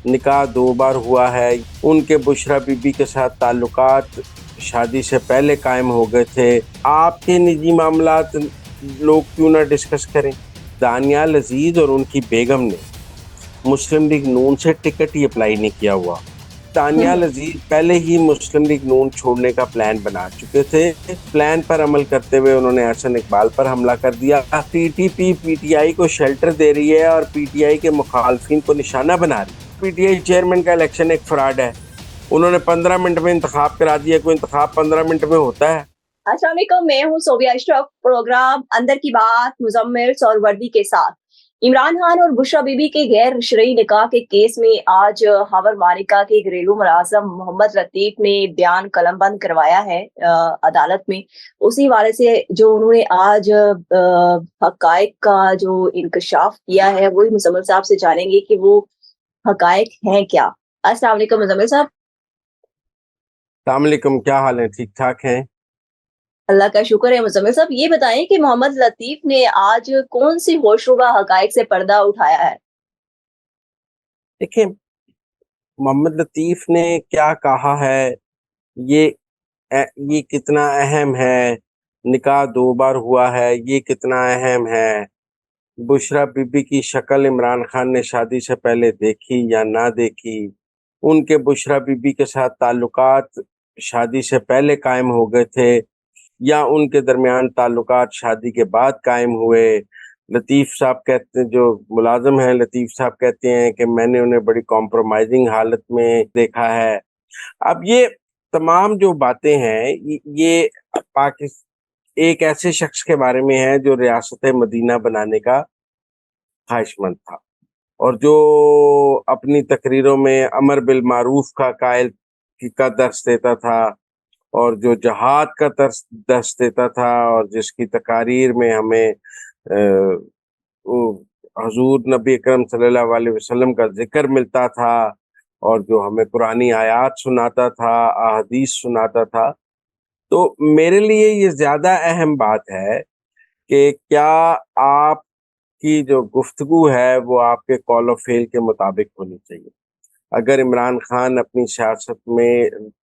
نکاح 2 بار ہوا ہے، ان کے بشرا بی بی کے ساتھ تعلقات شادی سے پہلے قائم ہو گئے تھے، آپ کے نجی معاملات لوگ کیوں نہ ڈسکس کریں؟ دانیال عزیز اور ان کی بیگم نے مسلم لیگ نون سے ٹکٹ ہی اپلائی نہیں کیا ہوا۔ دانیال عزیز پہلے ہی مسلم لیگ نون چھوڑنے کا پلان بنا چکے تھے، پلان پر عمل کرتے ہوئے انہوں نے احسن اقبال پر حملہ کر دیا۔ T T P P T I کو شیلٹر دے رہی ہے اور پی ٹی آئی کے مخالفین کو نشانہ بنا رہی ہے۔ پی ٹی آئی چیئرمین کا الیکشن ایک فراڈ ہے، انہوں نے 15 منٹ میں انتخاب کرا دیا، کوئی انتخاب 15 منٹ میں ہوتا ہے؟ السلام علیکم، میں ہوں صوبیہ اشرف، پروگرام اندر کی بات مزمل سور وردی کے ساتھ۔ عمران خان اور بشرا بی بی کے غیر شرعی نکاح کے کیس میں آج ہاور مالکا کے گھریلو ملازم محمد لطیف نے بیان قلم بند کروایا ہے عدالت میں۔ اسی حوالے سے جو انہوں نے آج حقائق کا جو انکشاف کیا ہے وہی مزمل صاحب سے جانیں گے کہ وہ حقائق ہیں کیا۔ السلام علیکم مزمل صاحب۔ السلام علیکم، کیا حال ہے؟ ٹھیک ٹھاک ہیں؟ اللہ کا شکر ہے۔ مزمل صاحب یہ بتائیں کہ محمد لطیف نے آج کون سی ہوشربا حقائق سے پردہ اٹھایا ہے؟ دیکھیں، محمد لطیف نے کیا کہا ہے، یہ کتنا اہم ہے، نکاح 2 بار ہوا ہے، یہ کتنا اہم ہے، بشرا بی بی کی شکل عمران خان نے شادی سے پہلے دیکھی یا نہ دیکھی، ان کے بشرا بی بی کے ساتھ تعلقات شادی سے پہلے قائم ہو گئے تھے یا ان کے درمیان تعلقات شادی کے بعد قائم ہوئے۔ لطیف صاحب کہتے ہیں، جو ملازم ہیں لطیف صاحب کہتے ہیں کہ میں نے انہیں بڑی کمپرومائزنگ حالت میں دیکھا ہے۔ اب یہ تمام جو باتیں ہیں یہ ایک ایسے شخص کے بارے میں ہے جو ریاست مدینہ بنانے کا خواہش مند تھا اور جو اپنی تقریروں میں امر بالمعروف کا قائل کا درس دیتا تھا اور جو جہاد کا درس دیتا تھا اور جس کی تقاریر میں ہمیں حضور نبی اکرم صلی اللہ علیہ وسلم کا ذکر ملتا تھا اور جو ہمیں قرآنی آیات سناتا تھا، احادیث سناتا تھا۔ تو میرے لیے یہ زیادہ اہم بات ہے کہ کیا آپ کی جو گفتگو ہے وہ آپ کے قول و فعل کے مطابق ہونی چاہیے۔ اگر عمران خان اپنی سیاست میں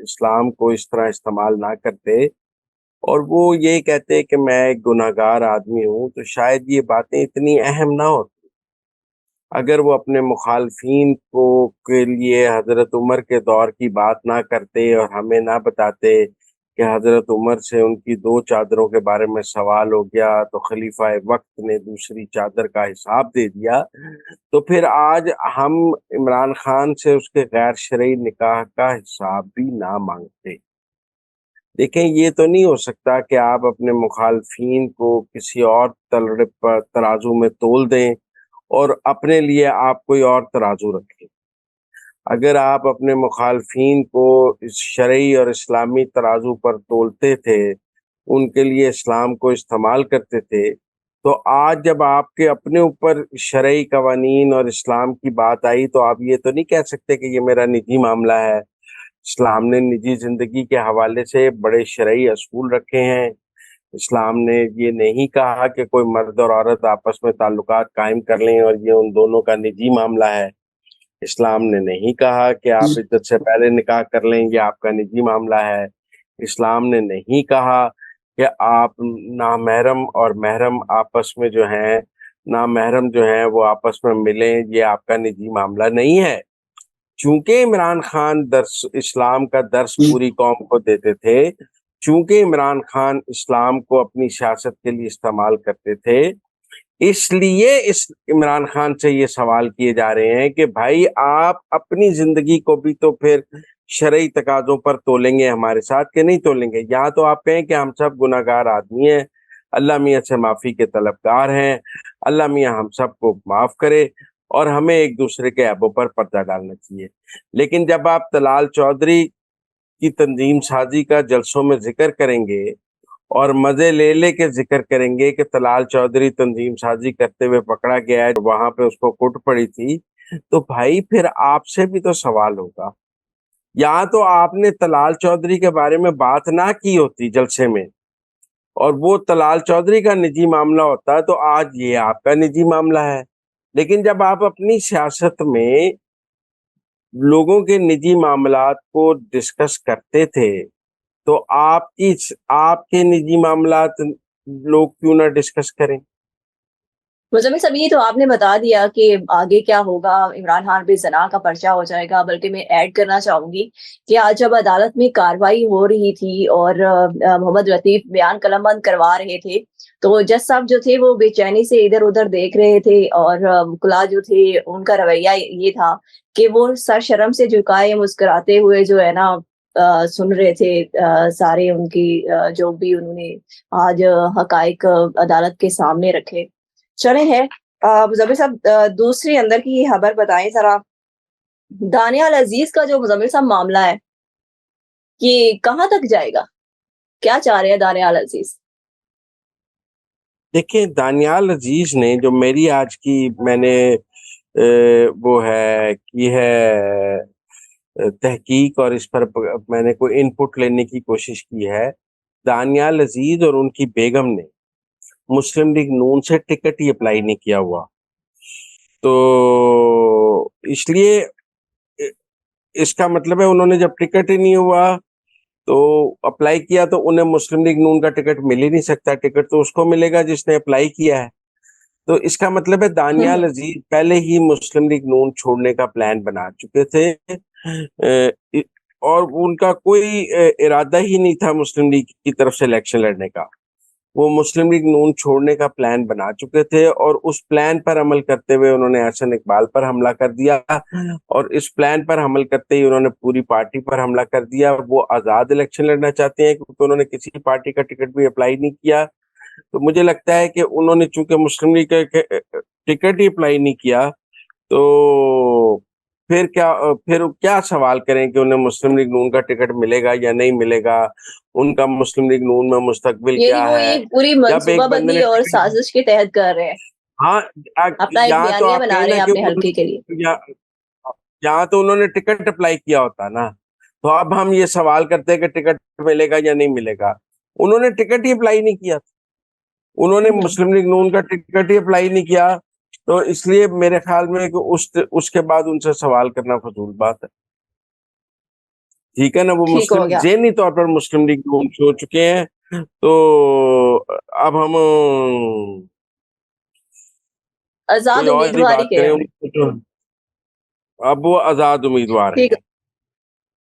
اسلام کو اس طرح استعمال نہ کرتے اور وہ یہ کہتے کہ میں ایک گناہگار آدمی ہوں تو شاید یہ باتیں اتنی اہم نہ ہوتی۔ اگر وہ اپنے مخالفین کے لیے حضرت عمر کے دور کی بات نہ کرتے اور ہمیں نہ بتاتے کہ حضرت عمر سے ان کی 2 چادروں کے بارے میں سوال ہو گیا تو خلیفہ وقت نے دوسری چادر کا حساب دے دیا، تو پھر آج ہم عمران خان سے اس کے غیر شرعی نکاح کا حساب بھی نہ مانگتے۔ دیکھیں، یہ تو نہیں ہو سکتا کہ آپ اپنے مخالفین کو کسی اور ترازو میں تول دیں اور اپنے لیے آپ کوئی اور ترازو رکھیں۔ اگر آپ اپنے مخالفین کو اس شرعی اور اسلامی ترازو پر تولتے تھے، ان کے لیے اسلام کو استعمال کرتے تھے، تو آج جب آپ کے اپنے اوپر شرعی قوانین اور اسلام کی بات آئی تو آپ یہ تو نہیں کہہ سکتے کہ یہ میرا نجی معاملہ ہے۔ اسلام نے نجی زندگی کے حوالے سے بڑے شرعی اصول رکھے ہیں۔ اسلام نے یہ نہیں کہا کہ کوئی مرد اور عورت آپس میں تعلقات قائم کر لیں اور یہ ان دونوں کا نجی معاملہ ہے۔ اسلام نے نہیں کہا کہ آپ عدت سے پہلے نکاح کر لیں، یہ آپ کا نجی معاملہ ہے۔ اسلام نے نہیں کہا کہ آپ نامحرم اور محرم آپس میں جو ہیں، نامحرم جو ہیں وہ آپس میں ملیں، یہ آپ کا نجی معاملہ نہیں ہے۔ چونکہ عمران خان اسلام کا درس پوری قوم کو دیتے تھے، چونکہ عمران خان اسلام کو اپنی سیاست کے لیے استعمال کرتے تھے، اس لیے عمران خان سے یہ سوال کیے جا رہے ہیں کہ بھائی آپ اپنی زندگی کو بھی تو پھر شرعی تقاضوں پر تولیں گے ہمارے ساتھ کہ نہیں تولیں گے؟ یا تو آپ کہیں کہ ہم سب گناہگار آدمی ہیں، اللہ میاں سے معافی کے طلبگار ہیں، اللہ میاں ہم سب کو معاف کرے اور ہمیں ایک دوسرے کے عیبوں پر پردہ ڈالنا چاہیے۔ لیکن جب آپ طلال چودھری کی تنظیم سازی کا جلسوں میں ذکر کریں گے اور مزے لے کے ذکر کریں گے کہ طلال چودھری تنظیم سازی کرتے ہوئے پکڑا گیا ہے، وہاں پہ اس کو کٹ پڑی تھی، تو بھائی پھر آپ سے بھی تو سوال ہوگا۔ یا تو آپ نے طلال چودھری کے بارے میں بات نہ کی ہوتی جلسے میں اور وہ طلال چودھری کا نجی معاملہ ہوتا تو آج یہ آپ کا نجی معاملہ ہے۔ لیکن جب آپ اپنی سیاست میں لوگوں کے نجی معاملات کو ڈسکس کرتے تھے تو آپ کے نجی معاملات لوگ کیوں نہ ڈسکس کریں؟ مزمل صاحب یہ تو آپ نے بتا دیا کہ آگے کیا ہوگا، عمران خان پہ زنا کا پرچہ ہو جائے گا، بلکہ میں ایڈ کرنا چاہوں گی کہ آج جب عدالت میں کاروائی ہو رہی تھی اور محمد لطیف بیان قلم بند کروا رہے تھے تو جج صاحب جو تھے وہ بے چینی سے ادھر ادھر دیکھ رہے تھے، اور وکلا جو تھے ان کا رویہ یہ تھا کہ وہ سر شرم سے جھکائے مسکراتے ہوئے جو ہے نا سن رہے تھے سارے ان کی جو بھی انہوں نے آج حقائق عدالت کے سامنے رکھے۔ چلے ہیں مزمل صاحب دوسری اندر کی خبر بتائیں ذرا، دانیال عزیز کا جو مزمل صاحب معاملہ ہے یہ کہاں تک جائے گا؟ کیا چاہ رہے ہیں دانیال عزیز؟ دیکھیں، دانیال عزیز نے جو میری آج کی میں نے وہ ہے کی ہے تحقیق اور اس پر میں نے کوئی ان پٹ لینے کی کوشش کی ہے، دانیال عزیز اور ان کی بیگم نے مسلم لیگ نون سے ٹکٹ ہی اپلائی نہیں کیا ہوا، تو اس لیے اس کا مطلب ہے انہوں نے جب ٹکٹ ہی نہیں ہوا تو اپلائی کیا تو انہیں مسلم لیگ نون کا ٹکٹ مل ہی نہیں سکتا، ٹکٹ تو اس کو ملے گا جس نے اپلائی کیا ہے۔ تو اس کا مطلب ہے دانیال عزیز پہلے ہی مسلم لیگ نون چھوڑنے کا پلان بنا چکے تھے، اور ان کا کوئی ارادہ ہی نہیں تھا مسلم لیگ کی طرف سے الیکشن لڑنے کا، وہ مسلم لیگ نون چھوڑنے کا پلان بنا چکے تھے، اور اس پلان پر عمل کرتے ہوئے انہوں نے احسن اقبال پر حملہ کر دیا، اور اس پلان پر عمل کرتے ہی انہوں نے پوری پارٹی پر حملہ کر دیا۔ وہ آزاد الیکشن لڑنا چاہتے ہیں کیونکہ انہوں نے کسی پارٹی کا ٹکٹ بھی اپلائی نہیں کیا، تو مجھے لگتا ہے کہ انہوں نے چونکہ مسلم لیگ کا ٹکٹ ہی اپلائی نہیں کیا تو پھر کیا سوال کریں کہ انہیں مسلم لیگ نون کا ٹکٹ ملے گا یا نہیں ملے گا، ان کا مسلم لیگ نون میں مستقبل یعنی کیا وہ ہے۔ یہ پوری جب منصوبہ ایک بندے بندی نے اور ٹکٹ، سازش کے تحت کر رہے ہیں، ہاں، اپنا ایک یہاں تو بیانیہ آپ بنا کہیں رہے نا ہیں کہ اپنے حلقے کے لیے۔ یہاں تو انہوں نے ٹکٹ اپلائی کیا ہوتا نا، تو اب ہم یہ سوال کرتے ہیں کہ ٹکٹ ملے گا یا نہیں ملے گا، انہوں نے ٹکٹ ہی اپلائی نہیں کیا، انہوں نے مسلم لیگ نون کا ٹکٹ ہی اپلائی نہیں کیا، تو اس لیے میرے خیال میں کہ اس کے بعد ان سے سوال کرنا فضول بات ہے۔ ٹھیک ہے نا، وہ ٹھیک ہو گیا، ذہنی طور پر مسلم لیگ نون چھوڑ چکے ہیں، تو اب ہم آزاد کوئی اور ہی امیدواری بات کے کریں، ہیں۔ اب وہ آزاد امیدوار ٹھیک ہیں۔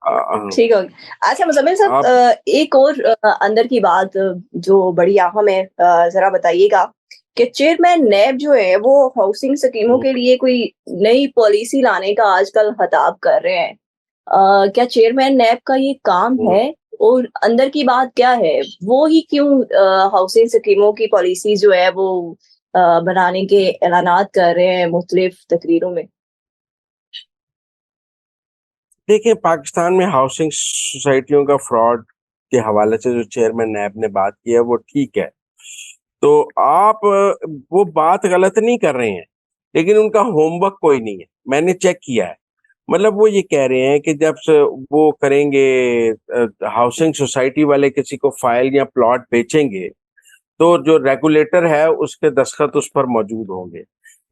آ- ٹھیک ہو گیا۔ اچھا مزمل صاحب آپ ایک اور اندر کی بات جو بڑی اہم ہے، ذرا بتائیے گا کہ چیئرمین نیب جو ہے وہ ہاؤسنگ اسکیموں کے لیے کوئی نئی پالیسی لانے کا آج کل خطاب کر رہے ہیں، کیا چیئرمین نیب کا یہ کام ہے؟ اور اندر کی بات کیا ہے، وہ ہی کیوں ہاؤسنگ اسکیموں کی پالیسی جو ہے وہ بنانے کے اعلانات کر رہے ہیں مختلف تقریروں میں؟ دیکھیں، پاکستان میں ہاؤسنگ سوسائٹیوں کا فراڈ کے حوالے سے جو چیئرمین نیب نے بات کی ہے وہ ٹھیک ہے، تو آپ وہ بات غلط نہیں کر رہے ہیں، لیکن ان کا ہوم ورک کوئی نہیں ہے، میں نے چیک کیا ہے۔ مطلب وہ یہ کہہ رہے ہیں کہ جب سے وہ کریں گے، ہاؤسنگ سوسائٹی والے کسی کو فائل یا پلاٹ بیچیں گے تو جو ریگولیٹر ہے اس کے دستخط اس پر موجود ہوں گے،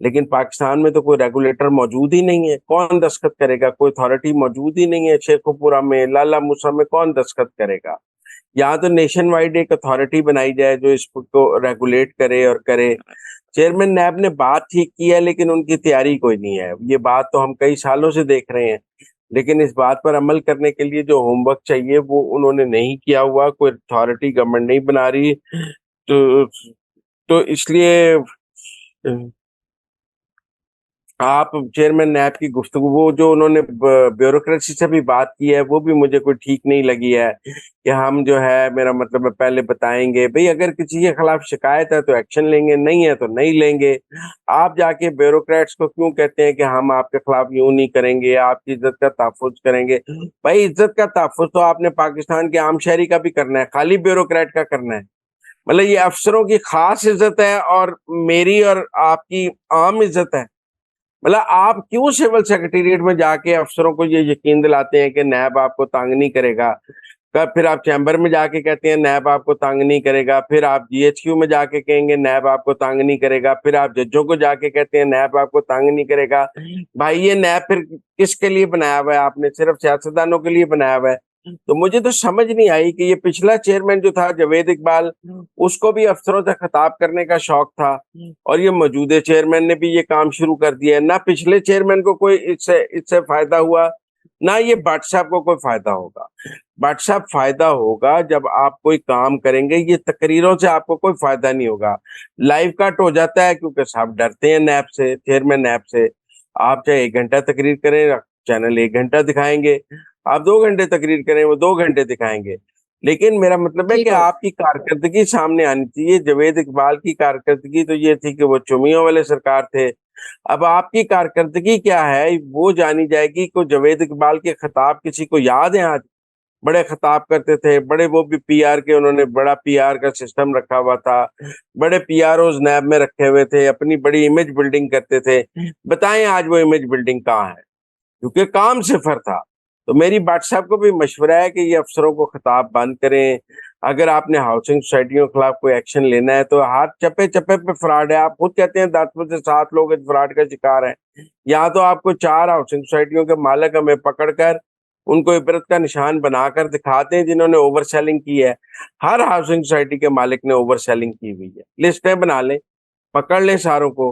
لیکن پاکستان میں تو کوئی ریگولیٹر موجود ہی نہیں ہے، کون دستخط کرے گا؟ کوئی اتھارٹی موجود ہی نہیں ہے، شیخو پورہ میں، لالا موسیٰ میں کون دستخط کرے گا؟ یہاں تو نیشن وائڈ ایک اتھارٹی بنائی جائے جو اس کو ریگولیٹ کرے اور کرے۔ چیئرمین نیب نے بات ٹھیک کی ہے لیکن ان کی تیاری کوئی نہیں ہے، یہ بات تو ہم کئی سالوں سے دیکھ رہے ہیں، لیکن اس بات پر عمل کرنے کے لیے جو ہوم ورک چاہیے وہ انہوں نے نہیں کیا ہوا، کوئی اتھارٹی گورنمنٹ نہیں بنا رہی، تو اس لیے آپ چیئرمین نیب کی گفتگو، وہ جو انہوں نے بیوروکریسی سے بھی بات کی ہے وہ بھی مجھے کوئی ٹھیک نہیں لگی ہے، کہ ہم جو ہے، میرا مطلب ہے پہلے بتائیں گے بھئی اگر کسی کے خلاف شکایت ہے تو ایکشن لیں گے، نہیں ہے تو نہیں لیں گے۔ آپ جا کے بیوروکریٹس کو کیوں کہتے ہیں کہ ہم آپ کے خلاف یوں نہیں کریں گے، آپ کی عزت کا تحفظ کریں گے؟ بھائی عزت کا تحفظ تو آپ نے پاکستان کے عام شہری کا بھی کرنا ہے، خالی بیوروکریٹ کا کرنا ہے؟ مطلب یہ افسروں کی خاص عزت ہے اور میری اور آپ کی عام عزت ہے؟ مطلب آپ کیوں سول سیکرٹریٹ میں جا کے افسروں کو یہ یقین دلاتے ہیں کہ نیب آپ کو تانگ نہیں کرے گا؟ پھر آپ چیمبر میں جا کے کہتے ہیں نیب آپ کو تانگ نہیں کرے گا, پھر آپ GHQ میں جا کے کہیں گے نیب آپ کو تانگ نہیں کرے گا, پھر آپ ججوں کو جا کے کہتے ہیں نیب آپ کو تانگ نہیں کرے گا. بھائی یہ نیب پھر کس کے لیے بنایا ہوا ہے آپ نے؟ صرف سیاستدانوں کے لیے بنایا ہوا ہے. تو مجھے تو سمجھ نہیں آئی کہ یہ پچھلا چیئرمین جو تھا جاوید اقبال, اس کو بھی افسروں سے خطاب کرنے کا شوق تھا, اور یہ موجودہ چیئرمین نے بھی یہ کام شروع کر دیا ہے. نہ پچھلے چیئرمین کو کوئی اس سے فائدہ ہوا, نہ یہ بٹ صاحب کو کوئی فائدہ ہوگا. بٹ صاحب فائدہ ہوگا جب آپ کوئی کام کریں گے, یہ تقریروں سے آپ کو کوئی فائدہ نہیں ہوگا. لائیو کٹ ہو جاتا ہے کیونکہ صاحب ڈرتے ہیں نیب سے, چیئرمین نیب سے. آپ چاہے 1 گھنٹہ تقریر کریں, چینل 1 گھنٹہ دکھائیں گے, آپ 2 گھنٹے تقریر کریں وہ 2 گھنٹے دکھائیں گے. لیکن میرا مطلب ہے ٹھیک کہ ہو آپ کی کارکردگی سامنے آنی چاہیے. جاوید اقبال کی کارکردگی تو یہ تھی کہ وہ چمیوں والے سرکار تھے. اب آپ کی کارکردگی کیا ہے وہ جانی جائے گی. کو جاوید اقبال کے خطاب کسی کو یاد ہیں؟ آج بڑے خطاب کرتے تھے, بڑے وہ بھی PR کے, انہوں نے بڑا PR کا سسٹم رکھا ہوا تھا, بڑے PROز نیب میں رکھے ہوئے تھے, اپنی بڑی امیج بلڈنگ کرتے تھے. بتائیں آج وہ امیج بلڈنگ کہاں ہے؟ کیونکہ کام صفر تھا. تو میری بٹ صاحب کو بھی مشورہ ہے کہ یہ افسروں کو خطاب بند کریں. اگر آپ نے ہاؤسنگ سوسائٹیوں کے خلاف کوئی ایکشن لینا ہے تو ہاتھ چپے چپے پہ فراڈ ہے. آپ خود کہتے ہیں 10 میں سے 7 لوگ اس فراڈ کا شکار ہیں. یا تو آپ کو 4 ہاؤسنگ سوسائٹیوں کے مالک ہمیں پکڑ کر ان کو عبرت کا نشان بنا کر دکھاتے ہیں جنہوں نے اوور سیلنگ کی ہے. ہر ہاؤسنگ سوسائٹی کے مالک نے اوور سیلنگ کی ہوئی ہے. لسٹیں بنا لیں, پکڑ لیں ساروں کو.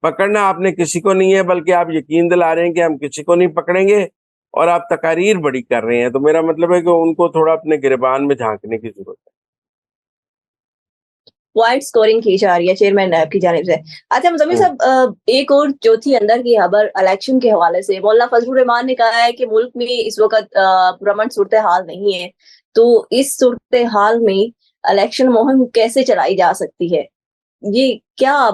پکڑنا آپ نے کسی کو نہیں ہے, بلکہ آپ یقین دلا رہے ہیں کہ ہم کسی کو نہیں پکڑیں گے, اور آپ تقاریر بڑی کر رہے ہیں. تو میرا مطلب ہے کہ ان کو تھوڑا اپنے گریبان میں جھانکنے کی ضرورت ہے. پوائنٹ سکورنگ کی جا رہی ہے چیئرمین نیب کی جانب سے. اچھا مزمل ہوں. صاحب, ایک اور جو تھی اندر کی خبر الیکشن کے حوالے سے, مولانا فضل الرحمان نے کہا ہے کہ ملک میں اس وقت پرامن صورتحال نہیں ہے, تو اس صورتحال میں الیکشن مہم کیسے چلائی جا سکتی ہے؟ یہ کیا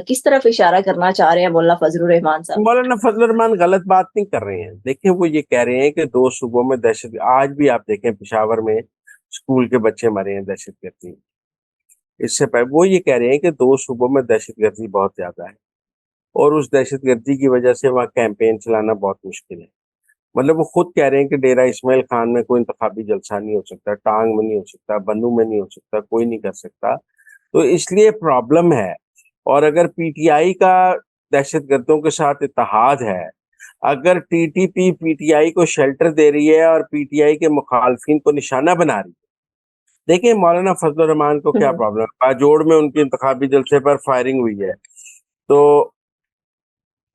کس طرف اشارہ کرنا چاہ رہے ہیں مولانا فضل الرحمان صاحب؟ مولانا فضل الرحمان غلط بات نہیں کر رہے ہیں. دیکھیں وہ یہ کہہ رہے ہیں کہ 2 صوبوں میں دہشت, آج بھی آپ دیکھیں پشاور میں اسکول کے بچے مرے ہیں دہشت گردی. اس سے پہلے وہ یہ کہہ رہے ہیں کہ 2 صوبوں میں دہشت گردی بہت زیادہ ہے, اور اس دہشت گردی کی وجہ سے وہاں کیمپین چلانا بہت مشکل ہے. مطلب وہ خود کہہ رہے ہیں کہ ڈیرہ اسماعیل خان میں کوئی انتخابی جلسہ نہیں ہو سکتا, ٹانگ میں نہیں ہو سکتا, بنو میں نہیں ہو سکتا, کوئی نہیں کر سکتا. تو اس لیے پرابلم ہے. اور اگر PTI کا دہشت گردوں کے ساتھ اتحاد ہے, اگر TTP PTI کو شیلٹر دے رہی ہے اور PTI کے مخالفین کو نشانہ بنا رہی ہے. دیکھیں مولانا فضل الرحمان کو کیا پرابلم ہے. باجوڑ میں ان کے انتخابی جلسے پر فائرنگ ہوئی ہے, تو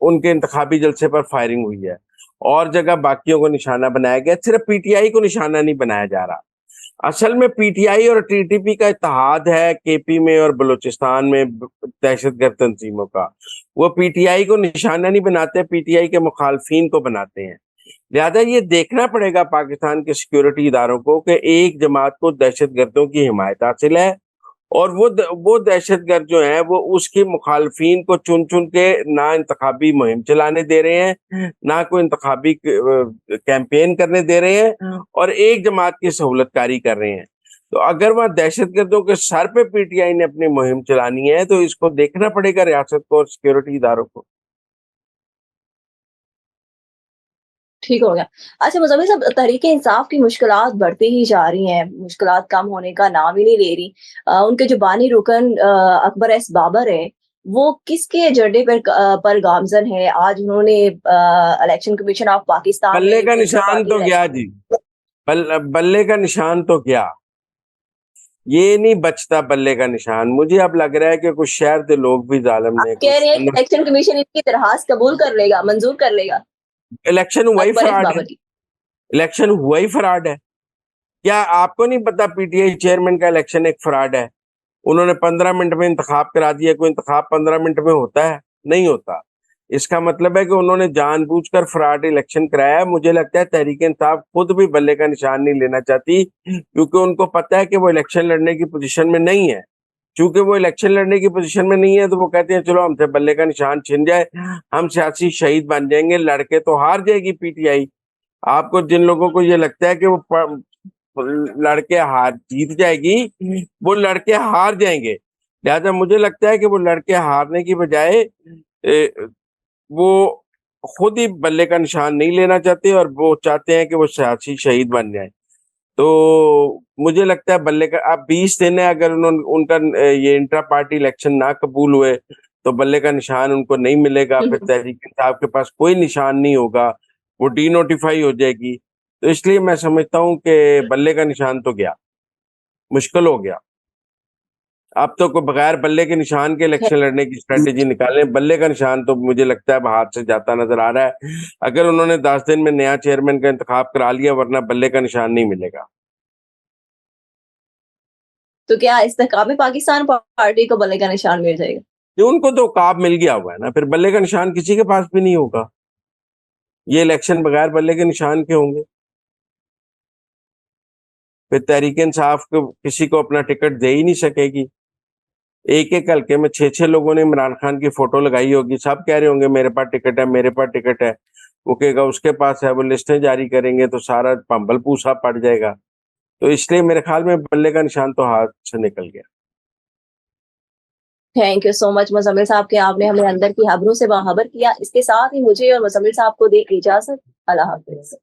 ان کے انتخابی جلسے پر فائرنگ ہوئی ہے, اور جگہ باقیوں کو نشانہ بنایا گیا, صرف PTI کو نشانہ نہیں بنایا جا رہا. اصل میں PTI اور TTP کا اتحاد ہے KP میں اور بلوچستان میں دہشت گرد تنظیموں کا. وہ PTI کو نشانہ نہیں بناتے, PTI کے مخالفین کو بناتے ہیں. لہذا یہ دیکھنا پڑے گا پاکستان کے سیکیورٹی اداروں کو کہ ایک جماعت کو دہشت گردوں کی حمایت حاصل ہے, اور وہ دہشت گرد جو ہیں وہ اس کے مخالفین کو چن چن کے نہ انتخابی مہم چلانے دے رہے ہیں, نہ کوئی انتخابی کیمپین کرنے دے رہے ہیں, اور ایک جماعت کی سہولت کاری کر رہے ہیں. تو اگر وہاں دہشت گردوں کے سر پہ PTI نے اپنی مہم چلانی ہے تو اس کو دیکھنا پڑے گا ریاست کو اور سیکیورٹی اداروں کو. ٹھیک ہو گیا. اچھا مزمل صاحب, تحریک انصاف کی مشکلات بڑھتی ہی جا رہی ہیں, مشکلات کم ہونے کا نام ہی نہیں لے رہی. ان کے جو بانی رکن اکبر ایس بابر ہیں, وہ کس کے ایجنڈے پر گامزن ہے؟ آج انہوں نے الیکشن کمیشن آف پاکستان بلے میں کا تیسرا نشان بانی تو گیا جی, بلے کا نشان تو گیا, یہ نہیں بچتا بلے کا نشان. مجھے اب لگ رہا ہے کہ کچھ شہر کے لوگ بھی ظالم نے آپ کہہ رہے ہیں کہ الیکشن کمیشن ان کی درخواست قبول کر لے گا, منظور کر لے گا الیکشن ہوا ہی اکبر ایس فراڈ ہے. بابر کی؟ الیکشن ہوا ہی فراڈ ہے. کیا آپ کو نہیں پتا PTI چیئرمین کا الیکشن ایک فراڈ ہے؟ انہوں نے 15 منٹ میں انتخاب کرا دیا. کوئی انتخاب 15 منٹ میں ہوتا ہے؟ نہیں ہوتا. اس کا مطلب ہے کہ انہوں نے جان بوجھ کر فراڈ الیکشن کرایا ہے. مجھے لگتا ہے تحریک انصاف خود بھی بلے کا نشان نہیں لینا چاہتی, کیونکہ ان کو پتا ہے کہ وہ الیکشن لڑنے کی پوزیشن میں نہیں ہے. چونکہ وہ الیکشن لڑنے کی پوزیشن میں نہیں ہے تو وہ کہتے ہیں چلو ہم سے بلے کا نشان چھن جائے, ہم سیاسی شہید بن جائیں گے. لڑکے تو ہار جائے گی PTI. آپ کو جن لوگوں کو یہ لگتا ہے کہ وہ لڑکے ہار جیت جائے گی, وہ لڑکے ہار جائیں گے. لہذا مجھے لگتا ہے کہ وہ لڑکے ہارنے کی بجائے وہ خود ہی بلے کا نشان نہیں لینا چاہتے, اور وہ چاہتے ہیں کہ وہ سیاسی شہید بن جائیں. تو مجھے لگتا ہے بلے کا اب 20 دن ہے، اگر ان کا یہ انٹرا پارٹی الیکشن نہ قبول ہوئے تو بلے کا نشان ان کو نہیں ملے گا، پھر تحریک انصاف کے پاس کوئی نشان نہیں ہوگا، وہ ڈی نوٹیفائی ہو جائے گی. تو اس لیے میں سمجھتا ہوں کہ بلے کا نشان تو گیا، مشکل ہو گیا. اب تو کوئی بغیر بلے کے نشان کے الیکشن لڑنے کی اسٹریٹجی نکالیں. بلے کا نشان تو مجھے لگتا ہے اب ہاتھ سے جاتا نظر آ رہا ہے. اگر انہوں نے 10 دن میں نیا چیئرمین کا انتخاب کرا لیا، ورنہ بلے کا نشان نہیں ملے گا. تو کیا استحکام پاکستان پارٹی کو بلے کا نشان مل جائے گا؟ ان کو تو عقاب مل گیا ہوا ہے نا، پھر بلے کا نشان کسی کے پاس بھی نہیں ہوگا. یہ الیکشن بغیر بلے کے نشان کے ہوں گے. پھر تحریک انصاف کو کسی کو اپنا ٹکٹ دے ہی نہیں سکے گی. ایک ایک حلقے میں 6 لوگوں نے عمران خان کی فوٹو لگائی ہوگی، سب کہہ رہے ہوں گے میرے پاس ٹکٹ ہے، میرے پاس ٹکٹ ہے. وہ کہے گا اس کے پاس ہے، وہ لسٹیں جاری کریں گے تو سارا پمبل پوسا پڑ جائے گا. تو اس لیے میرے خیال میں بلے کا نشان تو ہاتھ سے نکل گیا. تھینک یو سو مچ مزمل صاحب کہ آپ نے ہمیں اندر کی خبروں سے باخبر کیا. اس کے ساتھ ہی مجھے اور مزمل صاحب کو دے اجازت. اللہ حافظ.